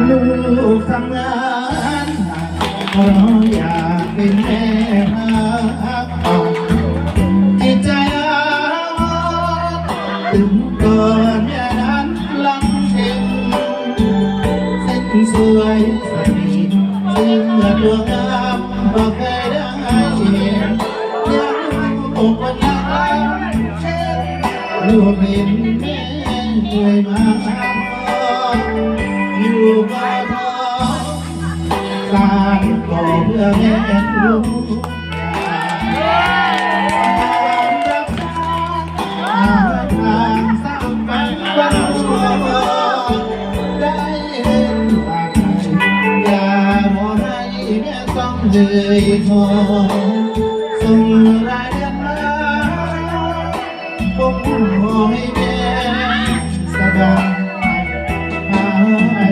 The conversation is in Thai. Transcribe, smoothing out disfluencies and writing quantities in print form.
ลูกทำงานเพราะอยากเป็นแม่พักผ่อนจิตใจถึงก่อนแม่นั้นลังเช็งเส้นสวยสนิทซึ่งตัวงามบอกเคยได้เห็นยังอกวันยังเช่นลูกเป็นแม่เหนื่อยมาอยู่บ้านท้องสานก่อเพื่อแม่ลูกทางสร้างฝันวันได้เห็นฝากอย่ามองให้แม่ต้องเลยทอส่งรายเดือนมาผมขอให้แม่สบาย